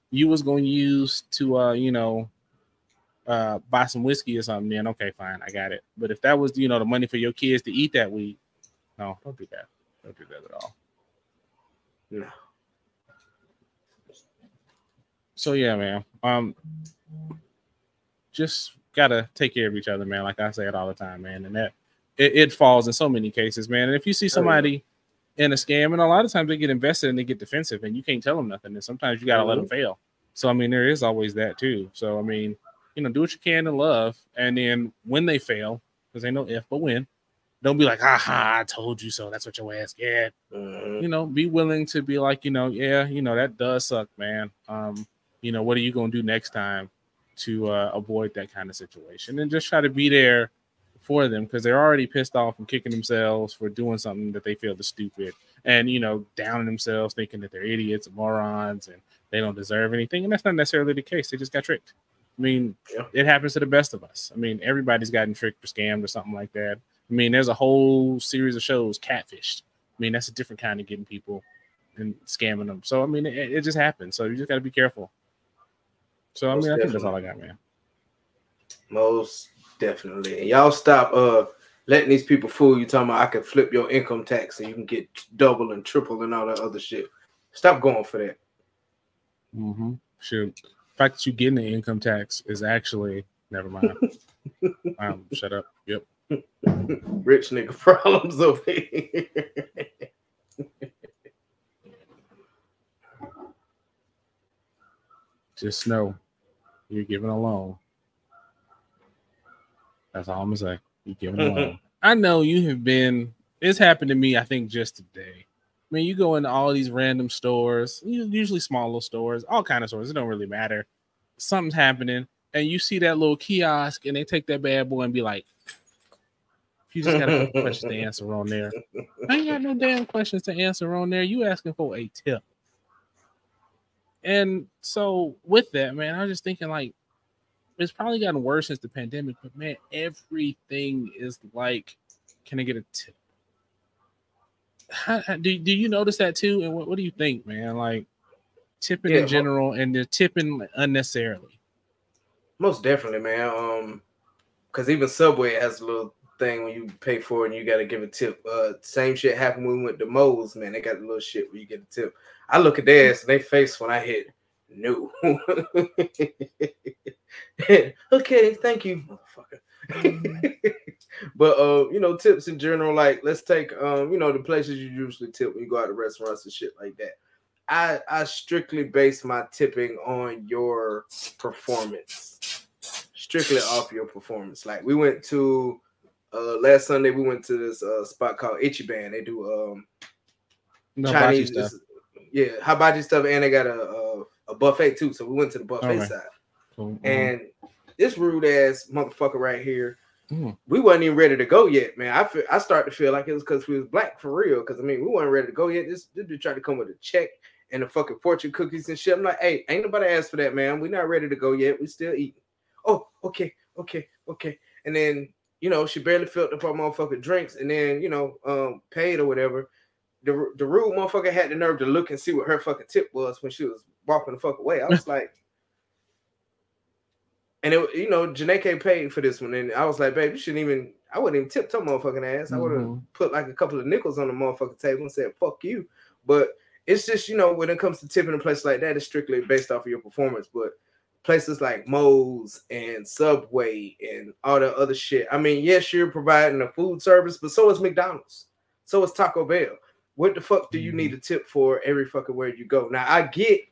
you was gonna use to buy some whiskey or something, then okay, fine, I got it. But if that was the money for your kids to eat that week, no, don't do that. Don't do that at all. No. So yeah, man. Just gotta take care of each other, man. Like I say it all the time, man. And that it falls in so many cases, man. And if you see somebody in a scam, and a lot of times they get invested and they get defensive, and you can't tell them nothing. And sometimes you gotta let them fail. So I mean, there is always that too. So I mean, do what you can in love, and then when they fail, because ain't no if but when, don't be like, I told you so. That's what your ass get. Be willing to be like, that does suck, man. What are you gonna do next time to avoid that kind of situation? And just try to be there for them, because they're already pissed off and kicking themselves for doing something that they feel is stupid, and downing themselves, thinking that they're idiots and morons and they don't deserve anything. And that's not necessarily the case. They just got tricked. I mean, It happens to the best of us. I mean, everybody's gotten tricked or scammed or something like that. I mean, there's a whole series of shows, Catfished. I mean, that's a different kind of getting people and scamming them. So I mean, it just happens. So you just got to be careful. So I mean, I think that's all I got, man. Most definitely. And y'all stop letting these people fool you, talking about I can flip your income tax and you can get double and triple and all that other shit. Stop going for that. Shoot. The fact that you getting the income tax is actually never mind. Shut up. Yep. Rich nigga problems over here. Just know you're giving a loan. That's all I'm gonna say. You're giving a loan. I know you have been. It's happened to me, I think, just today. I mean, you go into all these random stores, usually small little stores, all kind of stores. It don't really matter. Something's happening, and you see that little kiosk, and they take that bad boy and be like, "You just got a couple questions to answer on there." I ain't got no damn questions to answer on there. You asking for a tip. And so with that, man, I was just thinking, like, it's probably gotten worse since the pandemic, but man, everything is like, can I get a tip? Do you notice that too? And what do you think, man? Like, tipping in general, and they're tipping unnecessarily. Most definitely, man. Because even Subway has a little thing when you pay for it and you got to give a tip. Same shit happened when we went to Moe's, man. They got a little shit where you get a tip. I look at their ass and they face when I hit no. Okay, thank you, motherfucker. But tips in general, like let's take the places you usually tip when you go out to restaurants and shit like that. I strictly base my tipping on your performance. Strictly off your performance. Like we went to last Sunday, we went to this spot called Ichiban. They do Chinese stuff. Hibachi stuff, and they got a buffet too. So we went to the buffet side. Cool. And this rude ass motherfucker right here, we wasn't even ready to go yet, man. I started to feel like it was because we was black for real. Because I mean, we weren't ready to go yet. This dude tried to come with a check and the fucking fortune cookies and shit. I'm like, hey, ain't nobody asked for that, man. We're not ready to go yet. We still eating. Oh, okay. And then she barely filled up her motherfucking drinks, and then paid or whatever. The rude motherfucker had the nerve to look and see what her fucking tip was when she was walking the fuck away. I was like, and it, Janeke paid for this one, and I was like, babe, you shouldn't even. I wouldn't even tip her motherfucking ass. I would have put like a couple of nickels on the motherfucking table and said, fuck you. But it's just when it comes to tipping in a place like that, it's strictly based off of your performance. But places like Moe's and Subway and all the other shit. I mean, yes, you're providing a food service, but so is McDonald's. So is Taco Bell. what the fuck do you need a tip for every fucking where you go? Now I get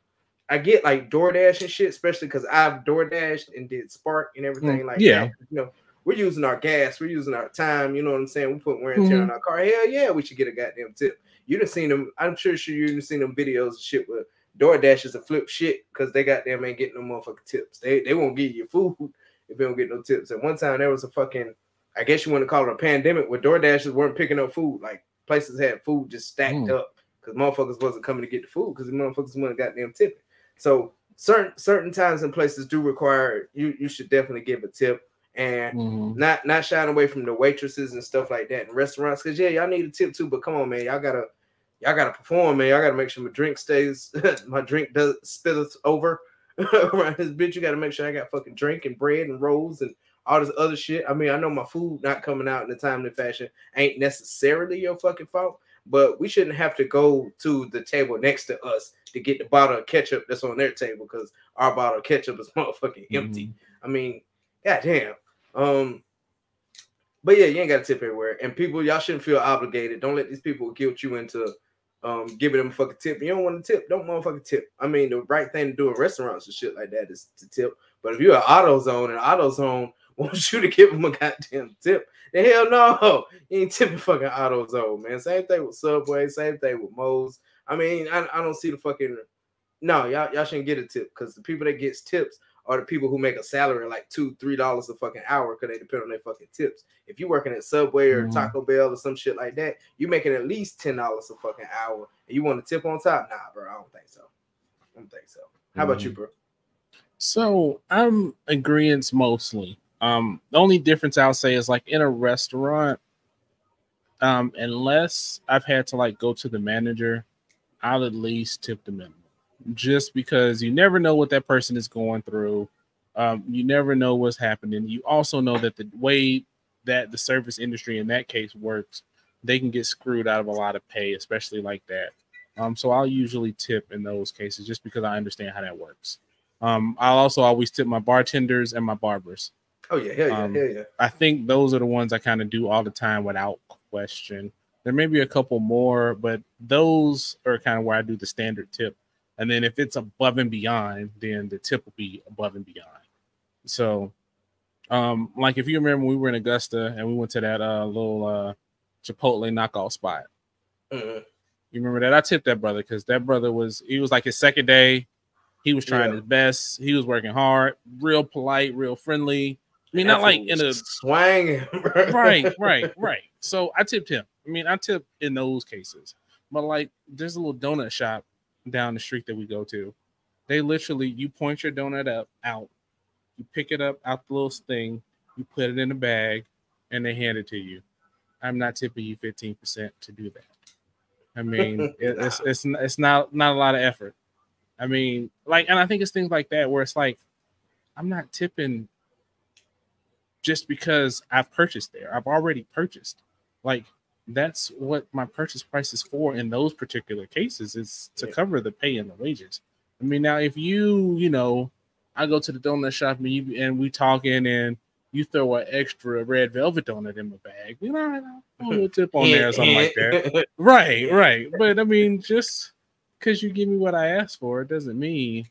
like DoorDash and shit, especially because I've DoorDashed and did Spark and everything like that. You know, we're using our gas, we're using our time. You know what I'm saying? We put wear and tear on our car. Hell yeah, we should get a goddamn tip. You done seen them? I'm sure you done seen them videos and shit with DoorDash is a flip shit because they goddamn ain't getting no motherfucking tips. They won't give you food if they don't get no tips. At one time there was a fucking, I guess you want to call it a pandemic, where DoorDashers weren't picking up food. Like places had food just stacked up because motherfuckers wasn't coming to get the food because the motherfuckers wasn't goddamn tipping. So certain times and places do require you should definitely give a tip and not shying away from the waitresses and stuff like that in restaurants, because y'all need a tip too, but come on, man, y'all gotta perform, man. Y'all gotta make sure my drink stays my drink does spill over around this bitch. You gotta make sure I got fucking drink and bread and rolls and all this other shit. I mean, I know my food not coming out in a timely fashion ain't necessarily your fucking fault, but we shouldn't have to go to the table next to us to get the bottle of ketchup that's on their table because our bottle of ketchup is motherfucking empty. I mean, goddamn. But yeah, you ain't got to tip everywhere. And people, y'all shouldn't feel obligated. Don't let these people guilt you into giving them a fucking tip. You don't want to tip, don't motherfucking tip. I mean, the right thing to do in restaurants and shit like that is to tip. But if you're an AutoZone and AutoZone wants you to give them a goddamn tip, then hell no, you ain't tipping fucking AutoZone, man. Same thing with Subway, same thing with Moe's. I mean, I don't see the fucking, no, y'all shouldn't get a tip because the people that gets tips are the people who make a salary like $2-3 a fucking hour because they depend on their fucking tips. If you're working at Subway or Taco Bell or some shit like that, you're making at least $10 a fucking hour and you want to tip on top? Nah, bro, I don't think so. How about you, bro? So I'm agreeing mostly. The only difference I'll say is like in a restaurant, unless I've had to like go to the manager, I'll at least tip the minimum, just because you never know what that person is going through. You never know what's happening. You also know that the way that the service industry in that case works, they can get screwed out of a lot of pay, especially like that. So I'll usually tip in those cases just because I understand how that works. I'll also always tip my bartenders and my barbers. Oh yeah, hell yeah. I think those are the ones I kind of do all the time without question. There may be a couple more, but those are kind of where I do the standard tip. And then if it's above and beyond, then the tip will be above and beyond. So, like if you remember, we were in Augusta and we went to that little Chipotle knockoff spot. You remember that? I tipped that brother because that brother was like his second day. He was trying his best. He was working hard, real polite, real friendly. I mean, not like in a swang. Right. So I tipped him. I mean, I tip in those cases. But like, there's a little donut shop down the street that we go to. They literally, you point your donut out, you pick it up out the little thing, you put it in a bag, and they hand it to you. I'm not tipping you 15% to do that. I mean, it's not a lot of effort. I mean, like, and I think it's things like that where it's like, I'm not tipping just because I've purchased there. I've already purchased. Like, that's what my purchase price is for in those particular cases, is to cover the pay and the wages. I mean, now if you know, I go to the donut shop and we talking and you throw an extra red velvet donut in my bag, you know, a little tip on there or something like that. Right. But I mean, just because you give me what I asked for, it doesn't mean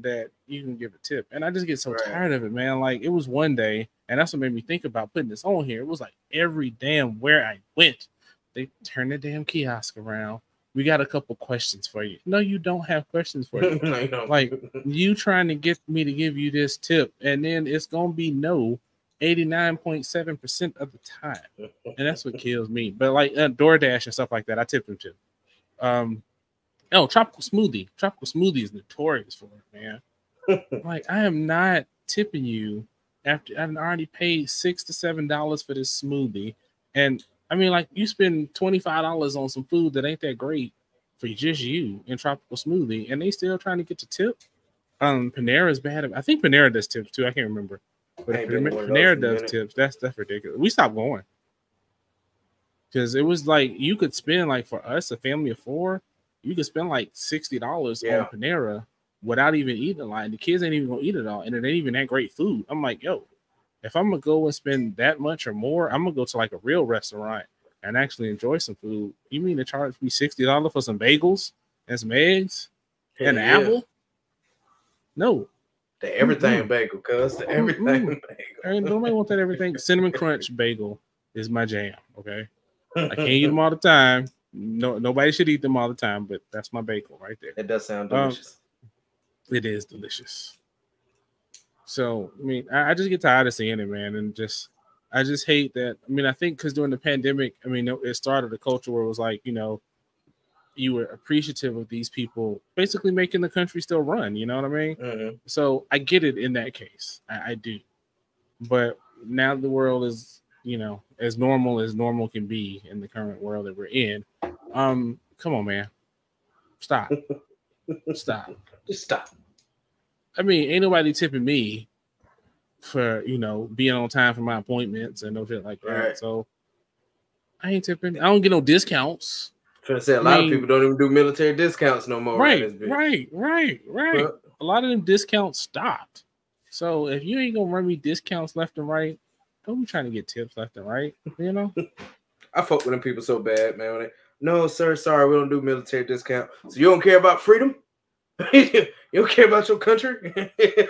that you can give a tip. And I just get so tired of it, man. Like, it was one day, and that's what made me think about putting this on here. It was like every damn where I went, they turn the damn kiosk around. We got a couple questions for you. No, you don't have questions for you. No, you don't. Like, you trying to get me to give you this tip, and then it's gonna be no 89.7% of the time, and that's what kills me. But like DoorDash and stuff like that, I tip them too. Tropical smoothie. Tropical smoothie is notorious for it, man. Like, I am not tipping you after I've already paid $6 to $7 for this smoothie. And I mean, like, you spend $25 on some food that ain't that great for just you in tropical smoothie, and they still trying to get the tip. Panera's bad. I think Panera does tips too. I can't remember. But if Panera does tips, that's ridiculous. We stopped going. Because it was like, you could spend, like, for us, a family of 4, you could spend like $60 on Panera without even eating a lot. And the kids ain't even gonna eat it all, and it ain't even that great food. I'm like, yo, if I'm gonna go and spend that much or more, I'm gonna go to like a real restaurant and actually enjoy some food, you mean to charge me $60 for some bagels and some eggs and an apple? No. The everything bagel, cuz. The everything bagel. Nobody want that everything. Cinnamon Crunch bagel is my jam, okay? I can't eat them all the time. No, nobody should eat them all the time, but that's my bagel right there. It does sound delicious. It is delicious. So, I mean, I just get tired of seeing it, man, and I just hate that. I mean, I think because during the pandemic, I mean, it started a culture where it was like, you know, you were appreciative of these people basically making the country still run. You know what I mean? Mm-hmm. So I get it in that case. I do. But now the world is, you know, as normal can be in the current world that we're in. Come on, man. Stop. Stop. Just stop. I mean, ain't nobody tipping me for, you know, being on time for my appointments and no shit like that. Right. So I ain't tipping. I don't get no discounts. Trying to say a lot of people don't even do military discounts no more. Right. A lot of them discounts stopped. So if you ain't gonna run me discounts left and right, don't be trying to get tips left and right. You know. I fuck with them people so bad, man. No, sir, sorry, we don't do military discount. So you don't care about freedom? You don't care about your country?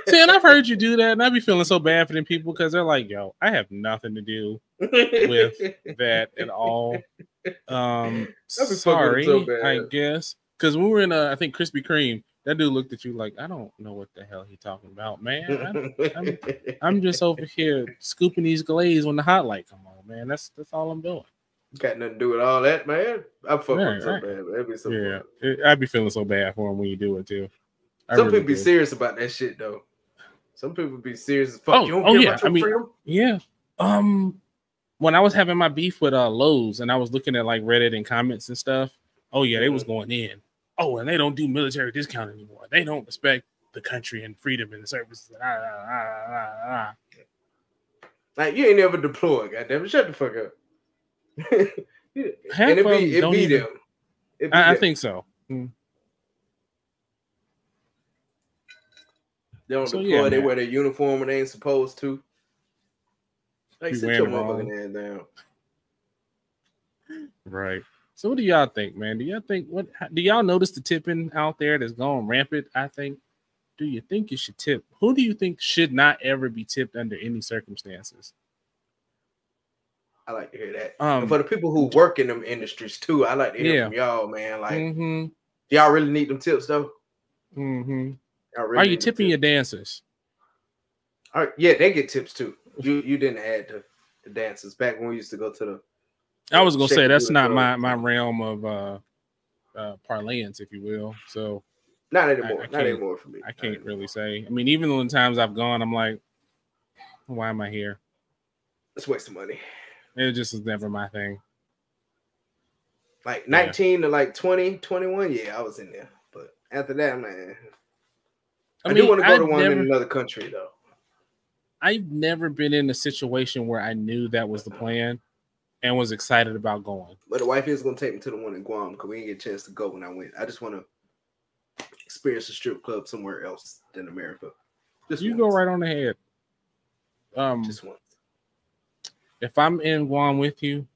See, and I've heard you do that, and I be feeling so bad for them people because they're like, yo, I have nothing to do with that at all. Sorry, so I guess. Because when we were in, I think, Krispy Kreme, that dude looked at you like, I don't know what the hell he talking about, man. I'm just over here scooping these glaze when the hot light come on, man. That's all I'm doing. Got nothing to do with all that, man. I fuck with so bad. That'd be so fun. I'd be feeling so bad for him when you do it too. Some people be serious about that shit though. Some people be serious as fuck. You don't care about your freedom? Yeah. When I was having my beef with Lowe's and I was looking at like Reddit and comments and stuff, they was going in. Oh, and they don't do military discount anymore. They don't respect the country and freedom and the services. Like you ain't never deployed, goddamn. Shut the fuck up. It be them. I think so. They don't deploy. They wear their uniform when they ain't supposed to. Like, sit your motherfucking ass down. Right. So what do y'all think, man? Do y'all notice the tipping out there that's going rampant? I think. Do you think you should tip? Who do you think should not ever be tipped under any circumstances? I like to hear that. And for the people who work in them industries too, I like to hear from y'all, man. Like, do y'all really need them tips though? Really are you tipping your dancers? All right, yeah, they get tips too. You didn't add the dancers back when we used to go to the. I was gonna say that's not my realm of parlance, if you will. So not anymore. Not anymore for me. I can't really say. I mean, even the times I've gone, I'm like, why am I here? Let's waste some money. It just was never my thing. Like 19 to like 20, 21, yeah, I was in there. But after that, man, I do want to go to one in another country, though. I've never been in a situation where I knew that was the plan and was excited about going. But the wife is going to take me to the one in Guam because we didn't get a chance to go when I went. I just want to experience a strip club somewhere else than America. You go right on ahead. Just once. If I'm in Guam with you,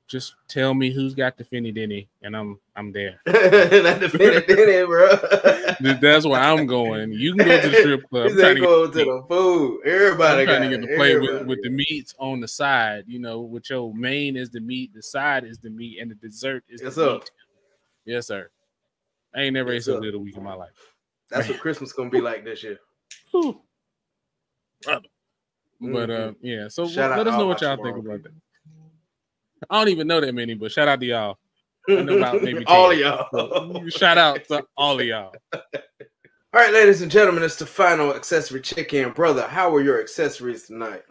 just tell me who's got the Finny Denny, and I'm there. Not the Finny Denny, bro. That's where I'm going. You can go to the strip club. I'm trying to go to the food. Everybody trying to get to play with the meats on the side. You know, with your main is the meat, the side is the meat, and the dessert is the meat. Yes, sir. I ain't never ate so good a week in my life. That's what Christmas gonna be like this year. But so let us know what y'all think about that. I don't even know that many, but shout out to y'all. I know about maybe 10. All of y'all. So, shout out to all of y'all. All right, ladies and gentlemen, it's the final accessory check-in. Brother, how were your accessories tonight?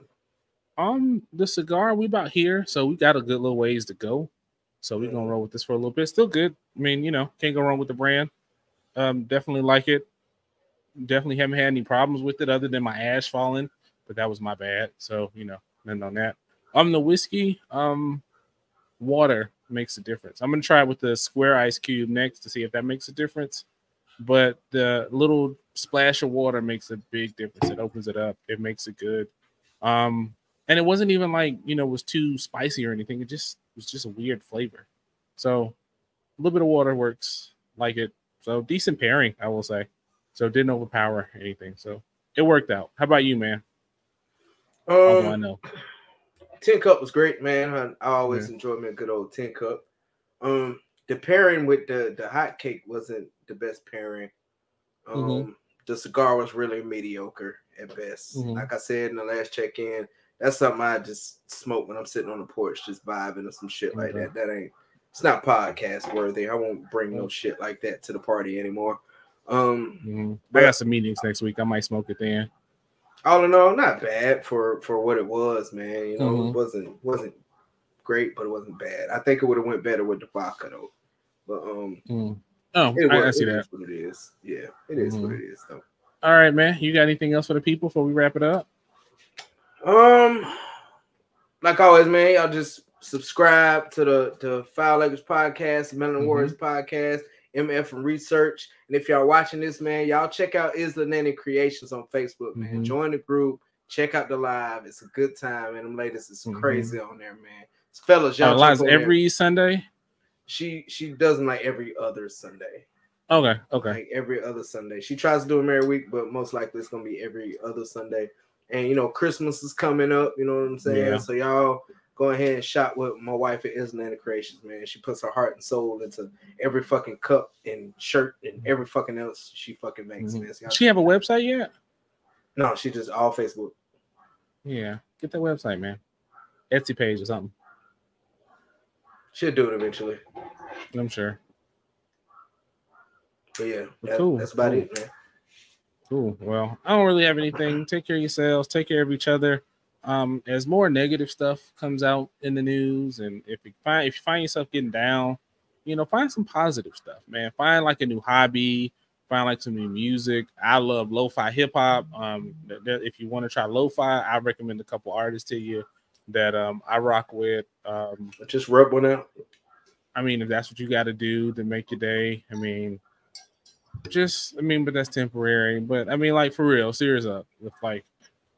The cigar, we about here, so we got a good little ways to go. So we're gonna roll with this for a little bit. Still good. I mean, can't go wrong with the brand. Definitely like it. Definitely haven't had any problems with it other than my ash falling. But that was my bad. So, nothing on that. The whiskey, water makes a difference. I'm going to try it with the square ice cube next to see if that makes a difference. But the little splash of water makes a big difference. It opens it up. It makes it good. And it wasn't even like, you know, it was too spicy or anything. It was just a weird flavor. So a little bit of water works like it. So decent pairing, I will say. So it didn't overpower anything. So it worked out. How about you, man? Although I know. 10 Cup was great, man. I always enjoy me a good old 10 Cup. The pairing with the hot cake wasn't the best pairing. The cigar was really mediocre at best. Like I said in the last check-in, that's something I just smoke when I'm sitting on the porch, just vibing or some shit like that. It's not podcast worthy. I won't bring no shit like that to the party anymore. I got some meetings next week. I might smoke it then. All in all, not bad for what it was, man. You know, it wasn't great, but it wasn't bad. I think it would have went better with the vodka though. But I see that. Is what it is. Yeah, it is what it is though. All right, man. You got anything else for the people before we wrap it up? Like always, man, y'all just subscribe to the Foul Language Podcast, Melon Warriors Podcast, MF from Research. And if y'all watching this, man, y'all check out Isla Nanny Creations on Facebook, man. Join the group, check out the live. It's a good time, man. Them ladies is crazy on there, man. It's fellas, y'all lives every Sunday. She does them like every other Sunday. Okay. Like every other Sunday. She tries to do them every week, but most likely it's gonna be every other Sunday. And you know, Christmas is coming up, you know what I'm saying? Yeah. So y'all go ahead and shop with my wife at Isla Creations, man. She puts her heart and soul into every fucking cup and shirt and every fucking else she fucking makes, man. So she have a website yet? No, she just all Facebook. Yeah, get that website, man. Etsy page or something. She'll do it eventually. I'm sure. But yeah, that's about it, man. Cool. Well, I don't really have anything. Take care of yourselves. Take care of each other. As more negative stuff comes out in the news, and if you find yourself getting down, you know, find some positive stuff, man. Find like a new hobby. Find like some new music. I love lo-fi hip hop. If you want to try lo-fi, I recommend a couple artists to you that I rock with. Just rub one out. I mean, if that's what you got to do to make your day, but that's temporary. But I mean, like for real, serious up with like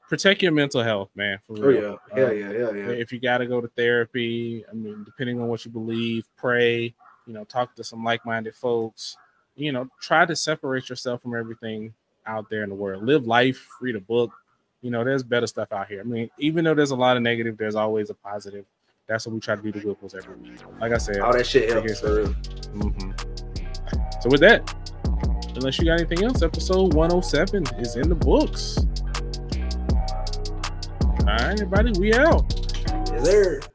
protect your mental health, man. For real. Yeah. If you got to go to therapy, I mean, depending on what you believe, pray. You know, talk to some like-minded folks. You know, try to separate yourself from everything out there in the world. Live life. Read a book. You know, there's better stuff out here. I mean, even though there's a lot of negative, there's always a positive. That's what we try to do to good ones every week. Like I said, all that shit helps. So with that, unless you got anything else, episode 107 is in the books. All right, everybody, we out. Yes, sir.